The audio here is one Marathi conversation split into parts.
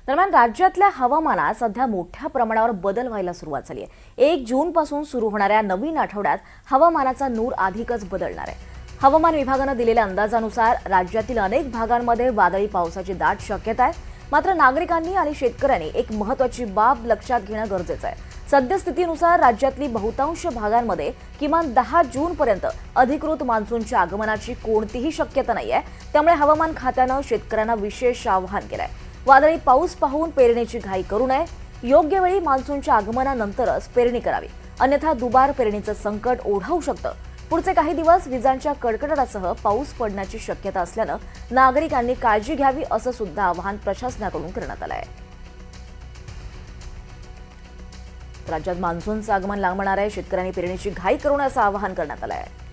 दरम्यान राज्यातल्या हवामानात सध्या मोठ्या प्रमाणावर बदल व्हायला सुरुवात झाली आहे। 1 जून पासून सुरू होणाऱ्या नवीन आठवड्यात हवामानाचा नूर अधिकच बदलणार आहे। हवामान विभागाने दिलेल्या अंदाजानुसार राज्यातील अनेक भागांमध्ये वादळी पावसाची दाट शक्यता आहे। मात्र नागरिकांनी आणि शेतकऱ्यांनी एक महत्त्वाची बाब लक्षात घेणं गरजेचं आहे। सद्यस्थितीनुसार राज्यातली बहुतांश भागांमध्ये किमान 10 जून पर्यंत अधिकृत मान्सूनच्या आगमनाची कोणतीही शक्यता नाहीये। त्यामुळे हवामान खात्यानं शेतकऱ्यांना विशेष आवाहन केलंय। वादळी पाऊस पाहून पेरणीची घाई करू नये। योग्य वेळी मान्सूनच्या आगमनानंतरच पेरणी करावी, अन्यथा दुबार पेरणीचं संकट ओढवू शकतं। पुढचे काही दिवस विजांच्या कडकडाटासह पाऊस पडण्याची शक्यता असल्यानं नागरिकांनी काळजी घ्यावी असं सुद्धा आवाहन प्रशासनाकडून करण्यात आलं आहे। राज्यात मान्सूनचं आगमन लांबणार आहे। शेतकऱ्यांनी पेरणीची घाई करू नये असं आवाहन करण्यात आलं आहे।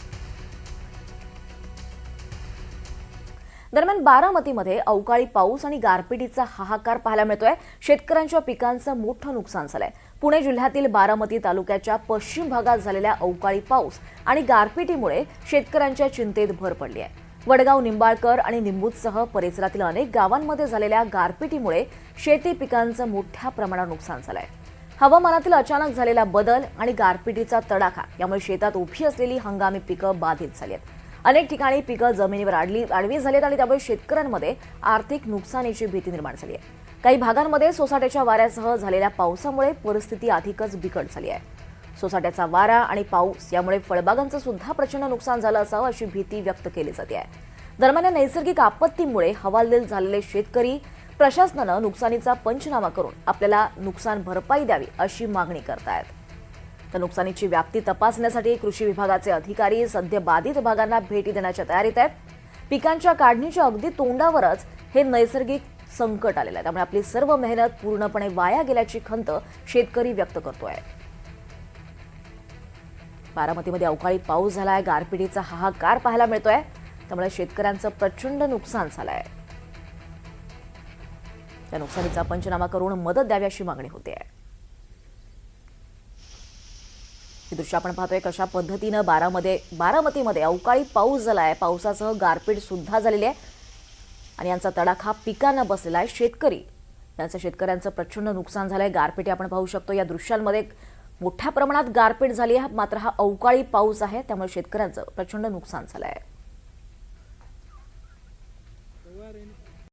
दरम्यान बारामतीमध्ये अवकाळी पाऊस आणि गारपिटीचा हाहाकार पाहायला मिळतोय। शेतकऱ्यांच्या पिकांचं मोठं नुकसान झालंय। पुणे जिल्ह्यातील बारामती तालुक्याच्या पश्चिम भागात झालेल्या अवकाळी पाऊस आणि गारपिटीमुळे शेतकऱ्यांच्या चिंतेत भर पडली आहे। वडगाव, निंबाळकर आणि निंबूतसह परिसरातील अनेक गावांमध्ये झालेल्या गारपिटीमुळे शेती पिकांचं मोठ्या प्रमाणात नुकसान झालंय। हवामानातील अचानक झालेला बदल आणि गारपिटीचा तडाखा यामुळे शेतात उभी असलेली हंगामी पिकं बाधित झाली आहेत। अनेक ठिकाणी पिकं जमिनीवर आडवी झालीत आणि त्यामुळे शेतकऱ्यांमध्ये आर्थिक नुकसानीची भीती निर्माण झाली आहे। काही भागांमध्ये सोसाट्याच्या वाऱ्यासह झालेल्या पावसामुळे परिस्थिती अधिकच बिकट झाली आहे। सोसाट्याचा वारा आणि पाऊस यामुळे फळबागांचं सुद्धा प्रचंड नुकसान झालं असावं अशी भीती व्यक्त केली जाते आहे। दरम्यान या नैसर्गिक आपत्तीमुळे हवालदिल झालेले शेतकरी प्रशासनानं नुकसानीचा पंचनामा करून आपल्याला नुकसान भरपाई द्यावी अशी मागणी करतायत। तर नुकसानीची व्याप्ती तपासण्यासाठी कृषी विभागाचे अधिकारी सध्या बाधित भागांना भेटी देण्याच्या तयारीत आहेत। पिकांच्या काढणीच्या अगदी तोंडावरच हे नैसर्गिक संकट आलेलं आहे। त्यामुळे आपली सर्व मेहनत पूर्णपणे वाया गेल्याची खंत शेतकरी व्यक्त करतोय। बारामतीमध्ये अवकाळी पाऊस झालाय, गारपिटीचा हाहाकार पाहायला मिळतोय। त्यामुळे शेतकऱ्यांचं प्रचंड नुकसान झालंय। त्या नुकसानीचा पंचनामा करून मदत द्यावी अशी मागणी होते आहे। हे दृश्य आपण पाहतोय कशा पद्धतीनं बारामतीमध्ये अवकाळी पाऊस झालाय। पावसासह गारपीट सुद्धा झालेली आहे आणि यांचा तडाखा पिकांना बसलेला आहे। शेतकऱ्यांचं प्रचंड नुकसान झालंय। गारपीट आपण पाहू शकतो या दृश्यांमध्ये मोठ्या प्रमाणात गारपीट झाली आहे। मात्र हा अवकाळी पाऊस आहे, त्यामुळे शेतकऱ्यांचं प्रचंड नुकसान झालंय।